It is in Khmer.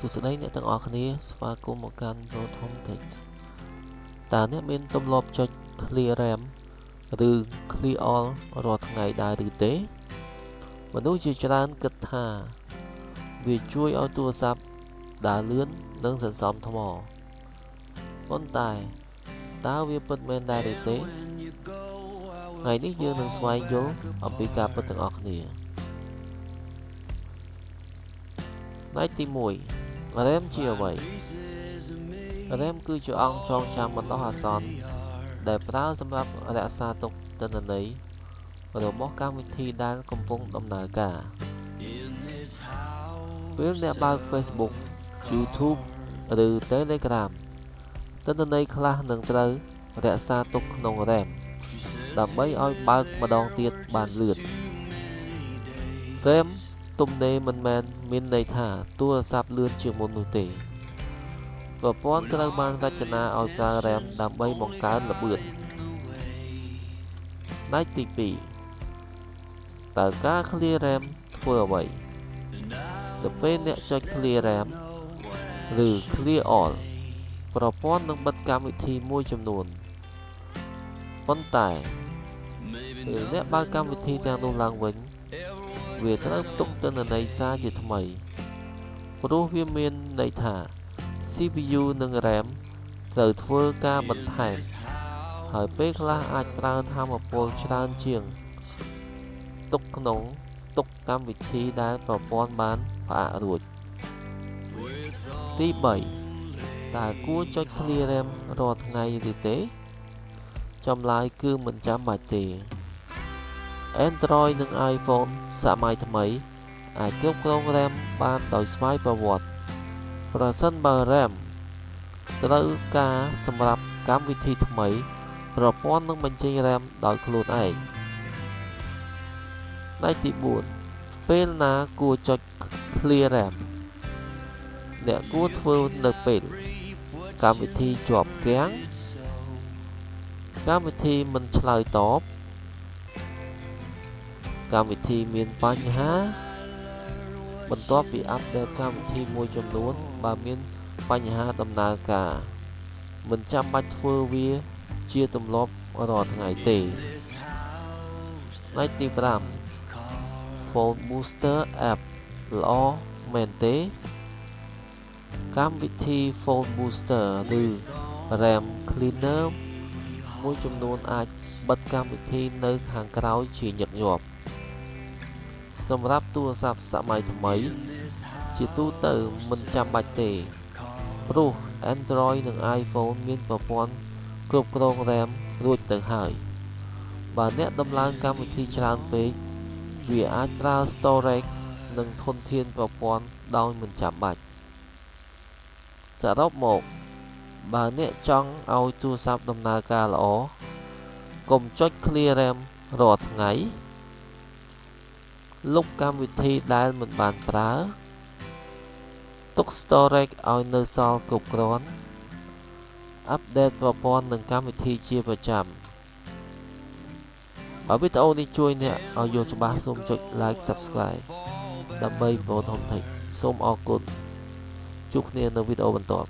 សួស្តីអ្នកទាំងអស់គ្នាស្វាគមន៍មកកាន់ Proton Tech តើអ្នកមានទម្លាប់ចុច Clear RAM ឬ Clear All រាល់ថ្ងៃដែរឬទេមនុស្សជាច្រើនគិតថាវាជួយឲ្យទូរស័ព្ទដើរលឿននិងសន្សំថ្មប៉ុន្តែតើវាពិតមែនដែរឬទេថ្ងៃនេះយើងនឹងស្វែងយល់អំពីការពិតទាំងអស់គ្នាផ្នែកទី1 RAM ជាអ្វី RAM គឺជាអង្គចងចាំបណ្ដោះអាសន្នដែលប្រើសម្រាប់រក្សាទុកទិន្នន័យរបស់កម្មវិធីដែលកំពុងដំណើរការពេលអ្នកបើក Facebook YouTube ឬ Telegram ទិន្នន័យខ្លះនឹងត្រូវរក្សាទុកក្នុង RAM ដើម្បីឲ្យបើកម្ដងទៀតបានលឿន RAM ទំនេរមិនមែនមានន័យថាទូរស័ព្ទលឿនជាងមុននោះទេប្រព័ន្ធត្រូវបានរចនាឲ្យប្រើ RAM ដើម្បីបង្កើនល្បឿនផ្នែកទី2តើការ Clear RAM ធ្វើអ្វីទៅពេលអ្នកចុច Clear RAM ឬ Clear All ប្រព័ន្ធនឹងបិទកម្មវិធីមួយចំនួនប៉ុន្តែពេលអ្នកបើកកម្មវិធីទាំងនោះឡើងវិញវាត្រូវផ្ទុកទិន្នន័យសារជាថ្មីព្រោះវាមានន័យថា CPU និង RAM ត្រូវធ្វើការបន្ថែមហើយពេលខ្លះអាចប្រើថាមពលច្រើនជាងទុកក្នុងទុកកម្មវិធីដែលប្រព័ន្ធបានផ្អាករួចទី3តើគួរចុច Clear RAM រាល់ថ្ងៃឬទេចម្លើយគឺមិនចាំបាច់ទេ Android និង iPhone សម័យថ្មីអាចគ្រប់គ្រង RAM បានដោយស្វ័យប្រវត្តិប្រសិនបើ RAM ត្រូវការសម្រាប់កម្មវិធីថ្មីប្រព័ន្ធនឹងបញ្ចេញ RAM ដោយខ្លួនឯងផ្នែកទី4ពេលណាគួរចុច Clear RAM អ្នកគួរធ្វើនៅពេលកម្មវិធីជាប់គាំងកម្មវិធីមិនឆ្លើយតបកម្មវិធីមានបញ្ហាបន្ទាប់ពីអាប់ដេតកម្មវិធីមួយចំនួនបើមានបញ្ហាដំណើរការមិនចាំបាច់ធ្វើវាជាទម្លាប់រាល់ថ្ងៃទេផ្នែកទី5 Phone Booster App ល្អមែនទេកម្មវិធី Phone Booster ឬ RAM Cleaner មួយចំនួនអាចបិទកម្មវិធីនៅខាងក្រោយជាញឹកញាប់សម្រាប់ទូរស័ព្ទសម័យថ្មីជាទូទៅមិនចាំបាច់ទេព្រោះ Android និង iPhone មានប្រព័ន្ធគ្រប់គ្រង RAM រួចទៅហើយបើអ្នកដំឡើងកម្មវិធីច្រើនពេកវាអាចប្រើ storage និងធនធានប្រព័ន្ធដោយមិនចាំបាច់សរុបមកបើអ្នកចង់ឲ្យទូរស័ព្ទដំណើរការល្អកុំចុច Clear RAM រាល់ថ្ងៃលុបកម្មវិធីដែលមិនបានប្រើទុក storage ឲ្យនៅសល់គ្រប់គ្រាន់អាប់ដេតប្រព័ន្ធនិងកម្មវិធីជាប្រចាំបើវីដេអូនេះជួយអ្នកឲ្យយល់ច្បាស់សូមចុច Like Subscribe ដើម្បី Proton Tech សូមអរគុណជួបគ្នានៅវីដេអូបន្ទាប់